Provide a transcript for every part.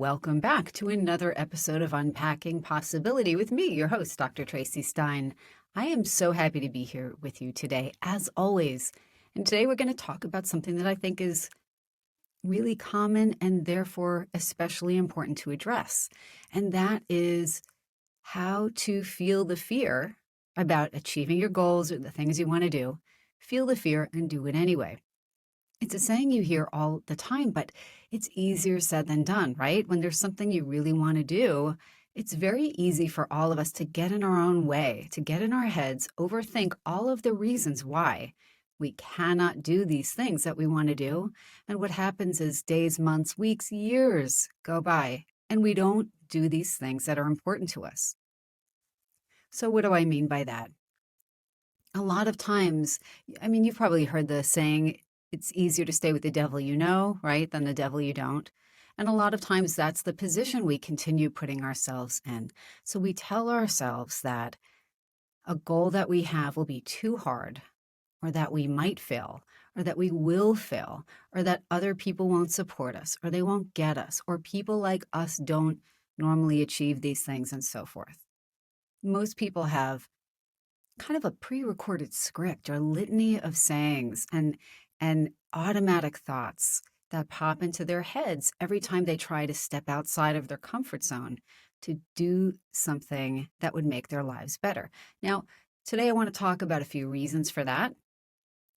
welcome back to another episode of Unpacking Possibility with me, your host, Dr. Tracy Stein. I am so happy to be here with you today, as always. And today we're going to talk about something that I think is really common and therefore especially important to address. And that is how to feel the fear about achieving your goals or the things you want to do. Feel the fear and do it anyway. It's a saying you hear all the time, but it's easier said than done, right? When there's something you really want to do, it's very easy for all of us to get in our own way, to get in our heads, overthink all of the reasons why we cannot do these things that we want to do. And what happens is days, months, weeks, years go by, and we don't do these things that are important to us. So what do I mean by that? A lot of times, you've probably heard the saying, it's easier to stay with the devil you know, right, than the devil you don't. And a lot of times that's the position we continue putting ourselves in. So we tell ourselves that a goal that we have will be too hard, or that we might fail, or that we will fail, or that other people won't support us, or they won't get us, or people like us don't normally achieve these things, and so forth. Most people have kind of a pre-recorded script or litany of sayings and automatic thoughts that pop into their heads every time they try to step outside of their comfort zone to do something that would make their lives better. Now, today I want to talk about a few reasons for that.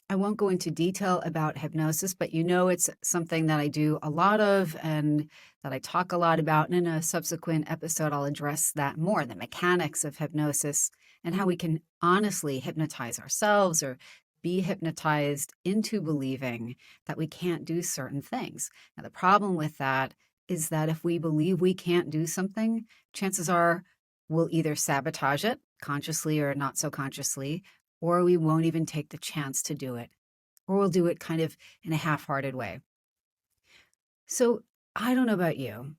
I won't go into detail about hypnosis, but it's something that I do a lot of and that I talk a lot about. And in a subsequent episode, I'll address that more, the mechanics of hypnosis and how we can honestly hypnotize ourselves or be hypnotized into believing that we can't do certain things. Now, the problem with that is that if we believe we can't do something, chances are we'll either sabotage it consciously or not so consciously, or we won't even take the chance to do it, or we'll do it kind of in a half-hearted way. So I don't know about you,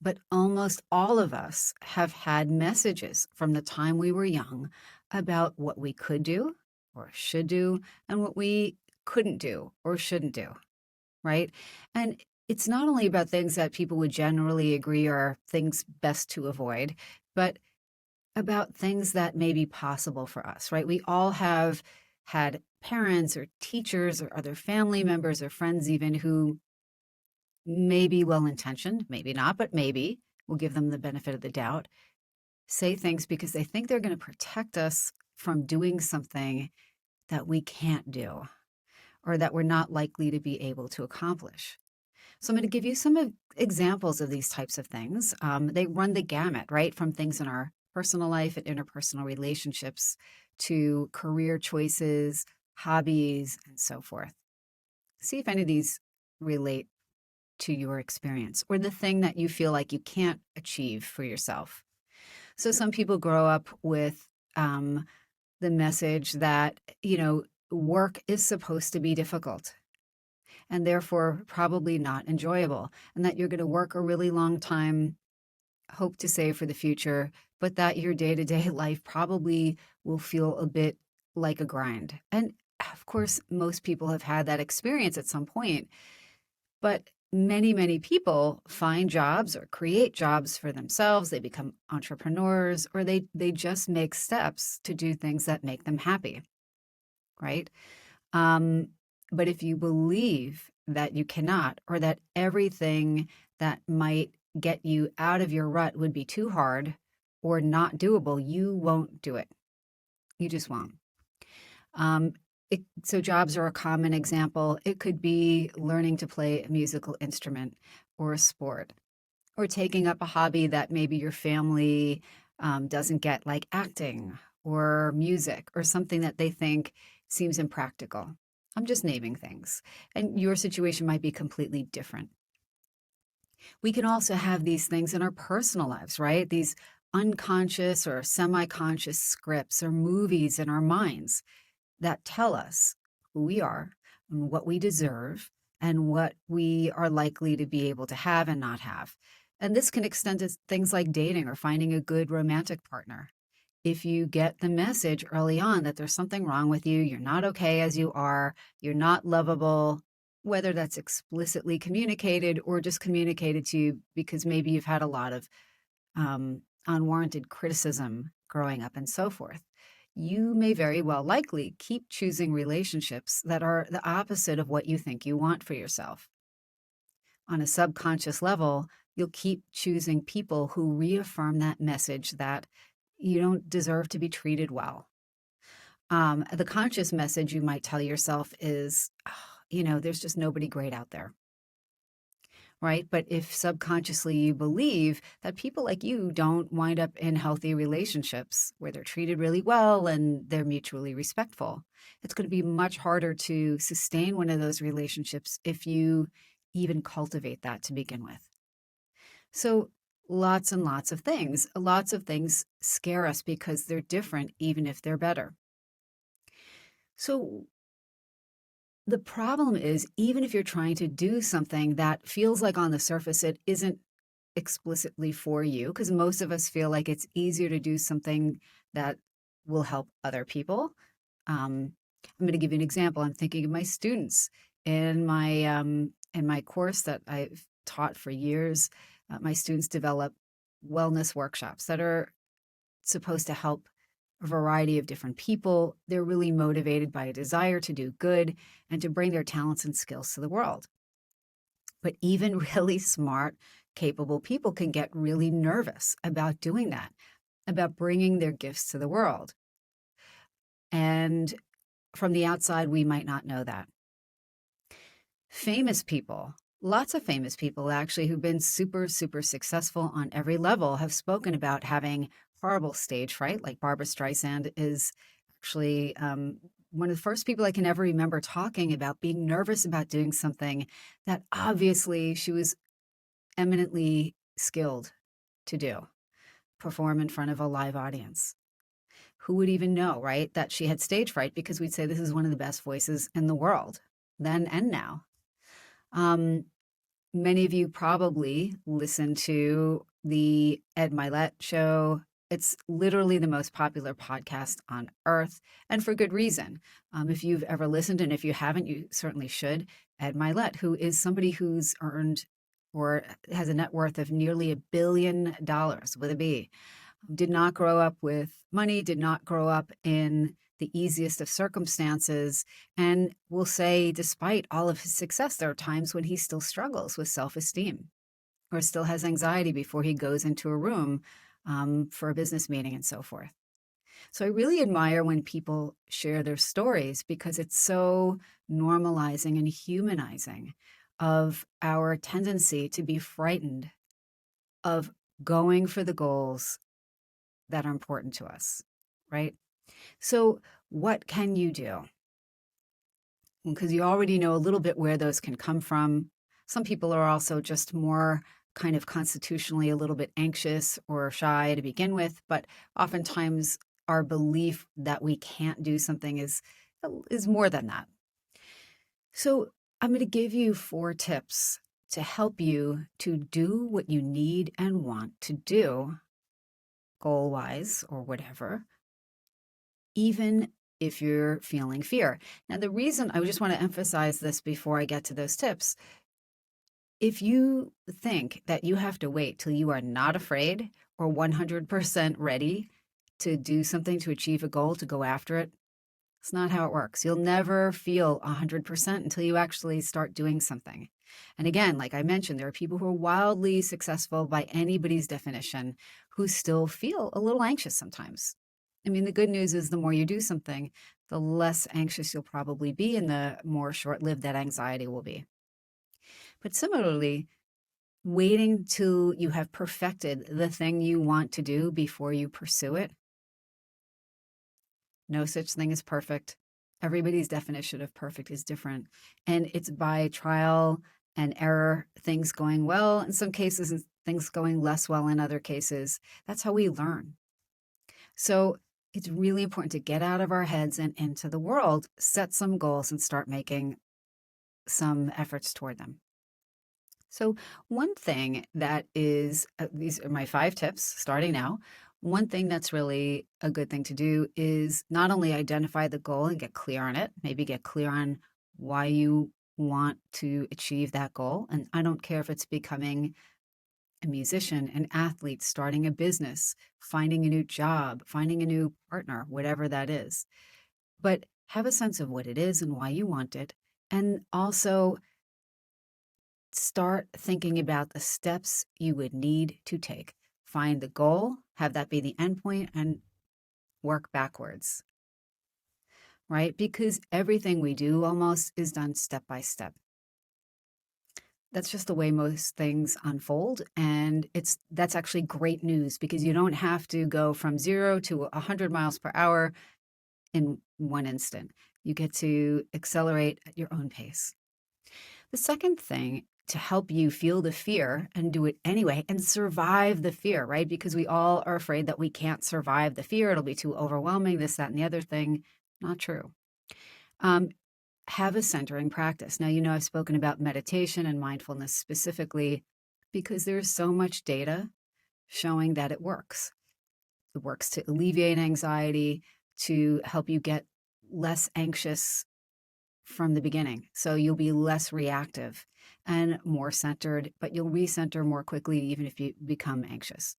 but almost all of us have had messages from the time we were young about what we could do or should do and what we couldn't do or shouldn't do, right? And it's not only about things that people would generally agree are things best to avoid, but about things that may be possible for us, right? We all have had parents or teachers or other family members or friends even who may be well-intentioned, maybe not, but maybe we'll give them the benefit of the doubt, say things because they think they're going to protect us from doing something that we can't do or that we're not likely to be able to accomplish. So I'm going to give you some examples of these types of things. They run the gamut, right? From things in our personal life and interpersonal relationships to career choices, hobbies, and so forth. See if any of these relate to your experience or the thing that you feel like you can't achieve for yourself. So some people grow up with the message that, work is supposed to be difficult and therefore probably not enjoyable, and that you're going to work a really long time, hope to save for the future, but that your day-to-day life probably will feel a bit like a grind. And of course, most people have had that experience at some point, but many, many people find jobs or create jobs for themselves. They become entrepreneurs, or they just make steps to do things that make them happy, right? But if you believe that you cannot, or that everything that might get you out of your rut would be too hard or not doable, you won't do it. You just won't. So jobs are a common example. It could be learning to play a musical instrument or a sport, or taking up a hobby that maybe your family doesn't get, like acting or music or something that they think seems impractical. I'm just naming things. And your situation might be completely different. We can also have these things in our personal lives, right? These unconscious or semi-conscious scripts or movies in our minds that tell us who we are and what we deserve and what we are likely to be able to have and not have. And this can extend to things like dating or finding a good romantic partner. If you get the message early on that there's something wrong with you, you're not okay as you are, you're not lovable, whether that's explicitly communicated or just communicated to you because maybe you've had a lot of unwarranted criticism growing up and so forth. You may very well likely keep choosing relationships that are the opposite of what you think you want for yourself. On a subconscious level, you'll keep choosing people who reaffirm that message that you don't deserve to be treated well. The conscious message you might tell yourself is, "Oh, there's just nobody great out there." Right? But if subconsciously you believe that people like you don't wind up in healthy relationships where they're treated really well and they're mutually respectful, it's going to be much harder to sustain one of those relationships if you even cultivate that to begin with. So, lots and lots of things. Lots of things scare us because they're different, even if they're better. So, the problem is, even if you're trying to do something that feels like on the surface it isn't explicitly for you, because most of us feel like it's easier to do something that will help other people. I'm going to give you an example. I'm thinking of my students in my course that I've taught for years. My students develop wellness workshops that are supposed to help a variety of different people. They're really motivated by a desire to do good and to bring their talents and skills to the world. But even really smart, capable people can get really nervous about doing that, about bringing their gifts to the world. And from the outside, we might not know that. Famous people, lots of famous people actually, who've been super, super successful on every level, have spoken about having horrible stage fright. Like Barbara Streisand is actually one of the first people I can ever remember talking about being nervous about doing something that obviously she was eminently skilled to do, perform in front of a live audience. Who would even know, right, that she had stage fright? Because we'd say this is one of the best voices in the world, then and now. Many of you probably listen to the Ed Milet show. It's literally the most popular podcast on earth, and for good reason. If you've ever listened, and if you haven't, you certainly should. Ed Milet, who is somebody who's earned or has a net worth of nearly $1 billion with a B, did not grow up with money, did not grow up in the easiest of circumstances, and will say, despite all of his success, there are times when he still struggles with self-esteem or still has anxiety before he goes into a room for a business meeting and so forth. So I really admire when people share their stories because it's so normalizing and humanizing of our tendency to be frightened of going for the goals that are important to us, right? So what can you do? Because you already know a little bit where those can come from. Some people are also just more kind of constitutionally a little bit anxious or shy to begin with, but oftentimes our belief that we can't do something is more than that. So I'm going to give you 4 tips to help you to do what you need and want to do, goal-wise or whatever, even if you're feeling fear. Now, the reason I just want to emphasize this before I get to those tips, if you think that you have to wait till you are not afraid or 100% ready to do something, to achieve a goal, to go after it, it's not how it works. You'll never feel 100% until you actually start doing something. And again, like I mentioned, there are people who are wildly successful by anybody's definition who still feel a little anxious sometimes. I mean, the good news is the more you do something, the less anxious you'll probably be and the more short-lived that anxiety will be. But similarly, waiting till you have perfected the thing you want to do before you pursue it, no such thing as perfect. Everybody's definition of perfect is different. And it's by trial and error, things going well in some cases and things going less well in other cases. That's how we learn. So it's really important to get out of our heads and into the world, set some goals, and start making some efforts toward them. So one thing that is, these are my 5 tips starting now. One thing that's really a good thing to do is not only identify the goal and get clear on it, maybe get clear on why you want to achieve that goal, and I don't care if it's becoming a musician, an athlete, starting a business, finding a new job, finding a new partner, whatever that is. But have a sense of what it is and why you want it. And also start thinking about the steps you would need to take. Find the goal, have that be the endpoint, and work backwards, right? Because everything we do almost is done step by step. That's just the way most things unfold. And that's actually great news because you don't have to go from 0 to 100 miles per hour in one instant. You get to accelerate at your own pace. The second thing to help you feel the fear and do it anyway and survive the fear, right? Because we all are afraid that we can't survive the fear. It'll be too overwhelming, this, that, and the other thing. Not true. Have a centering practice. Now, I've spoken about meditation and mindfulness specifically because there's so much data showing that it works. It works to alleviate anxiety, to help you get less anxious from the beginning. So you'll be less reactive and more centered, but you'll recenter more quickly even if you become anxious.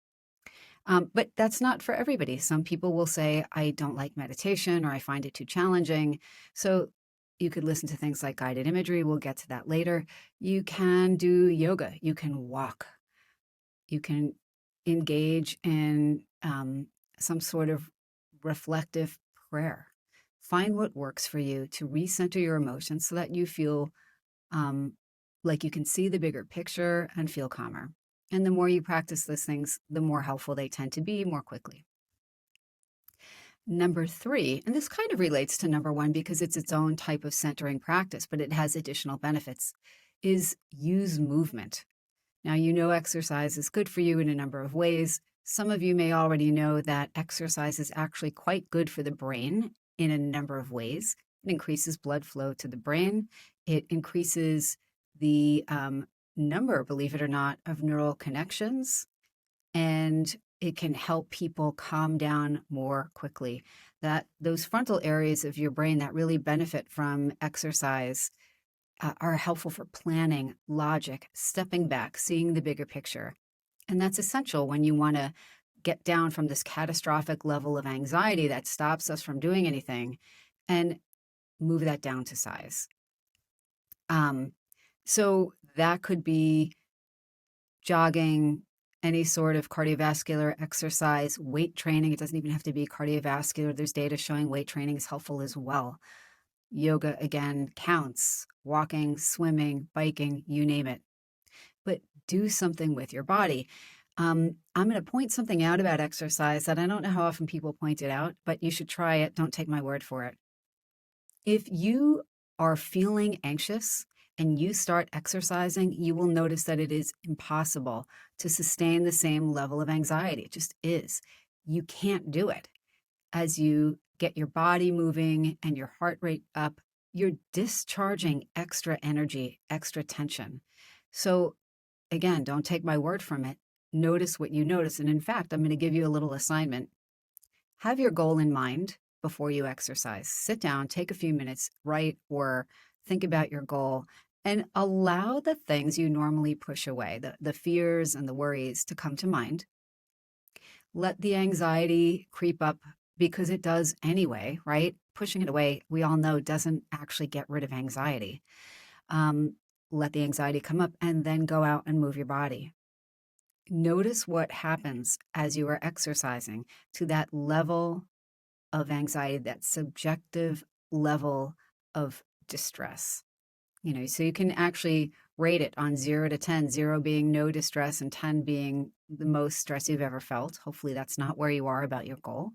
But that's not for everybody. Some people will say, I don't like meditation or I find it too challenging. So you could listen to things like guided imagery. We'll get to that later. You can do yoga. You can walk. You can engage in some sort of reflective prayer. Find what works for you to recenter your emotions so that you feel like you can see the bigger picture and feel calmer. And the more you practice those things, the more helpful they tend to be more quickly. Number 3, and this kind of relates to number 1 because it's its own type of centering practice, but it has additional benefits, is use movement. Now, exercise is good for you in a number of ways. Some of you may already know that exercise is actually quite good for the brain in a number of ways. It increases blood flow to the brain. It increases the number, believe it or not, of neural connections, and it can help people calm down more quickly. That those frontal areas of your brain that really benefit from exercise are helpful for planning, logic, stepping back, seeing the bigger picture. And that's essential when you want to get down from this catastrophic level of anxiety that stops us from doing anything and move that down to size. So that could be jogging, any sort of cardiovascular exercise, weight training. It doesn't even have to be cardiovascular. There's data showing weight training is helpful as well. Yoga, again, counts. Walking, swimming, biking, you name it. But do something with your body. I'm going to point something out about exercise that I don't know how often people point it out, but you should try it. Don't take my word for it. If you are feeling anxious and you start exercising, you will notice that it is impossible to sustain the same level of anxiety. It just is. You can't do it. As you get your body moving and your heart rate up, you're discharging extra energy, extra tension. So again, don't take my word from it. Notice what you notice. And in fact, I'm going to give you a little assignment. Have your goal in mind before you exercise. Sit down, take a few minutes, write or think about your goal, and allow the things you normally push away, the fears and the worries, to come to mind. Let the anxiety creep up because it does anyway, right? Pushing it away, we all know, doesn't actually get rid of anxiety. Let the anxiety come up and then go out and move your body. Notice what happens as you are exercising to that level of anxiety, that subjective level of distress. So you can actually rate it on 0 to 10, 0 being no distress and 10 being the most stress you've ever felt. Hopefully that's not where you are about your goal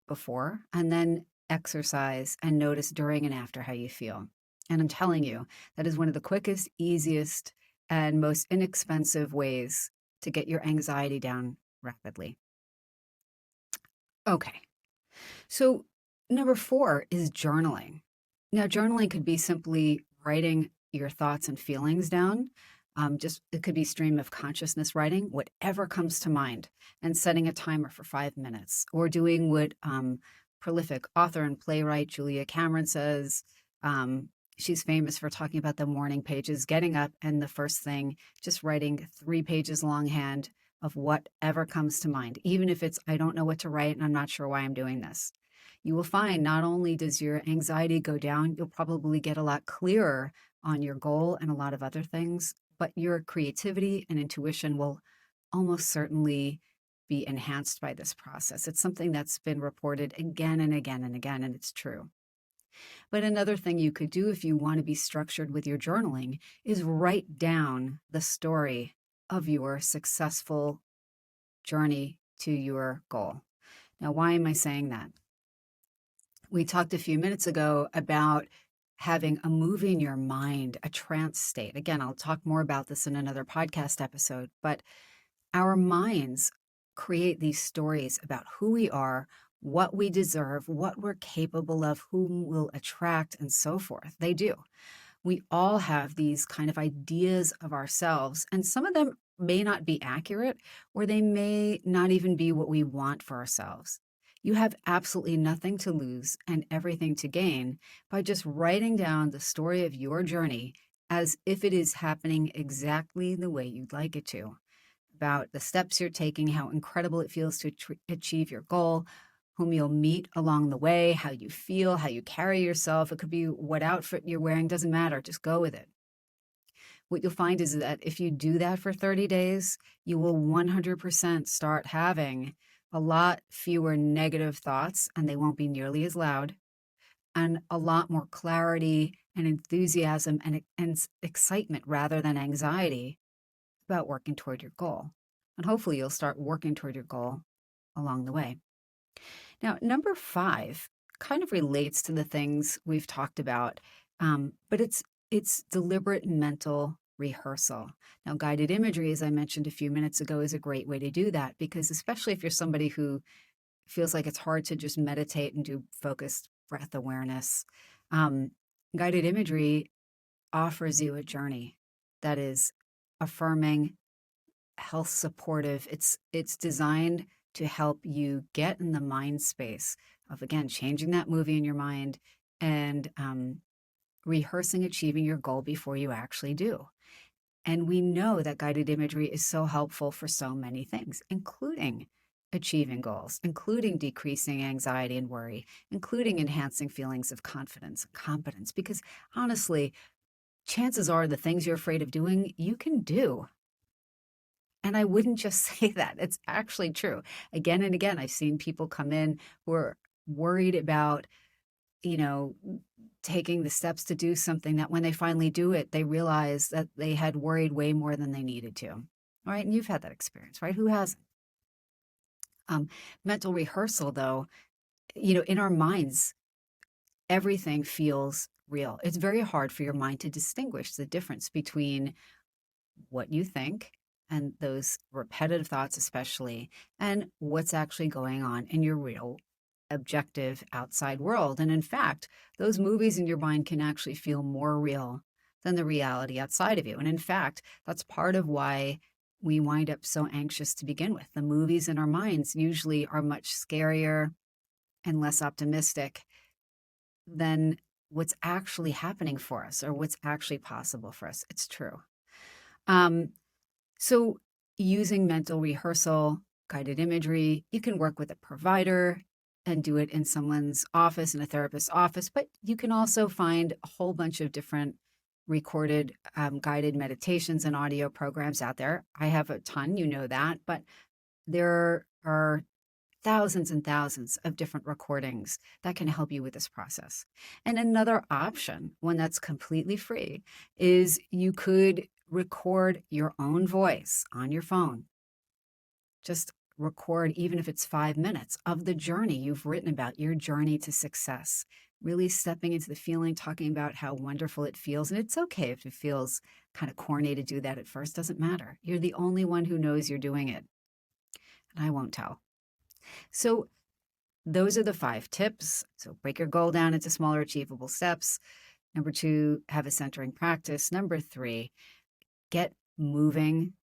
before. And then exercise and notice during and after how you feel. And I'm telling you, that is one of the quickest, easiest, and most inexpensive ways to get your anxiety down rapidly. Okay, so number 4 is journaling. Now, journaling could be simply writing your thoughts and feelings down. It could be stream of consciousness writing, whatever comes to mind, and setting a timer for 5 minutes, or doing what prolific author and playwright Julia Cameron says, She's famous for talking about the morning pages, getting up and the first thing, just writing 3 pages longhand of whatever comes to mind, even if it's, I don't know what to write and I'm not sure why I'm doing this. You will find not only does your anxiety go down, you'll probably get a lot clearer on your goal and a lot of other things, but your creativity and intuition will almost certainly be enhanced by this process. It's something that's been reported again and again and again, and it's true. But another thing you could do if you want to be structured with your journaling is write down the story of your successful journey to your goal. Now, why am I saying that? We talked a few minutes ago about having a movie in your mind, a trance state. Again, I'll talk more about this in another podcast episode, but our minds create these stories about who we are, what we deserve, what we're capable of, whom we'll attract, and so forth. They do. We all have these kind of ideas of ourselves, and some of them may not be accurate, or they may not even be what we want for ourselves. You have absolutely nothing to lose and everything to gain by just writing down the story of your journey as if it is happening exactly the way you'd like it to, about the steps you're taking, how incredible it feels to achieve your goal, whom you'll meet along the way, how you feel, how you carry yourself. It could be what outfit you're wearing, doesn't matter, just go with it. What you'll find is that if you do that for 30 days, you will 100% start having a lot fewer negative thoughts, and they won't be nearly as loud, and a lot more clarity and enthusiasm and excitement rather than anxiety about working toward your goal. And hopefully you'll start working toward your goal along the way. Now, number 5 kind of relates to the things we've talked about, but it's deliberate mental rehearsal. Now, guided imagery, as I mentioned a few minutes ago, is a great way to do that because especially if you're somebody who feels like it's hard to just meditate and do focused breath awareness, um, guided imagery offers you a journey that is affirming, health supportive. It's designed to help you get in the mind space of, again, changing that movie in your mind and rehearsing achieving your goal before you actually do. And we know that guided imagery is so helpful for so many things, including achieving goals, including decreasing anxiety and worry, including enhancing feelings of confidence and competence. Because honestly, chances are the things you're afraid of doing, you can do. And I wouldn't just say that. It's actually true. Again and again, I've seen people come in who are worried about, you know, taking the steps to do something that when they finally do it, they realize that they had worried way more than they needed to. All right. And you've had that experience, right? Who hasn't? Mental rehearsal, though, in our minds, everything feels real. It's very hard for your mind to distinguish the difference between what you think and those repetitive thoughts, especially, and what's actually going on in your real objective outside world. And in fact, those movies in your mind can actually feel more real than the reality outside of you. And in fact, that's part of why we wind up so anxious to begin with. The movies in our minds usually are much scarier and less optimistic than what's actually happening for us or what's actually possible for us. It's true. So using mental rehearsal, guided imagery, you can work with a provider and do it in someone's office, in a therapist's office, but you can also find a whole bunch of different recorded guided meditations and audio programs out there. I have a ton, you know that, but there are thousands and thousands of different recordings that can help you with this process. And another option, one that's completely free, is you could record your own voice on your phone. Just record, even if it's 5 minutes, of the journey you've written about, your journey to success. Really stepping into the feeling, talking about how wonderful it feels. And it's okay if it feels kind of corny to do that at first, doesn't matter. You're the only one who knows you're doing it. And I won't tell. So those are the 5 tips. So break your goal down into smaller, achievable steps. Number 2, have a centering practice. Number 3, get moving,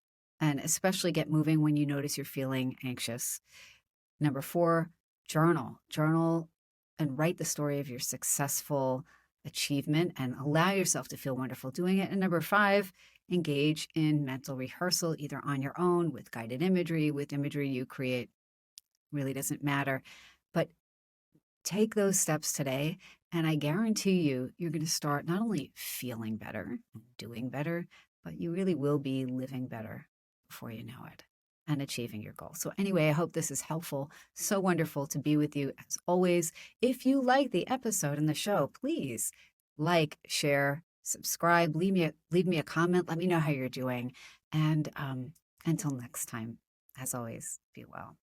and especially get moving when you notice you're feeling anxious. Number 4, journal and write the story of your successful achievement and allow yourself to feel wonderful doing it. And number 5, engage in mental rehearsal, either on your own, with guided imagery, with imagery you create. Really doesn't matter. But take those steps today, and I guarantee you're going to start not only feeling better, doing better, but you really will be living better before you know it and achieving your goal. So anyway, I hope this is helpful. So wonderful to be with you as always. If you like the episode and the show, please like, share, subscribe, leave me a comment. Let me know how you're doing. And until next time, as always, be well.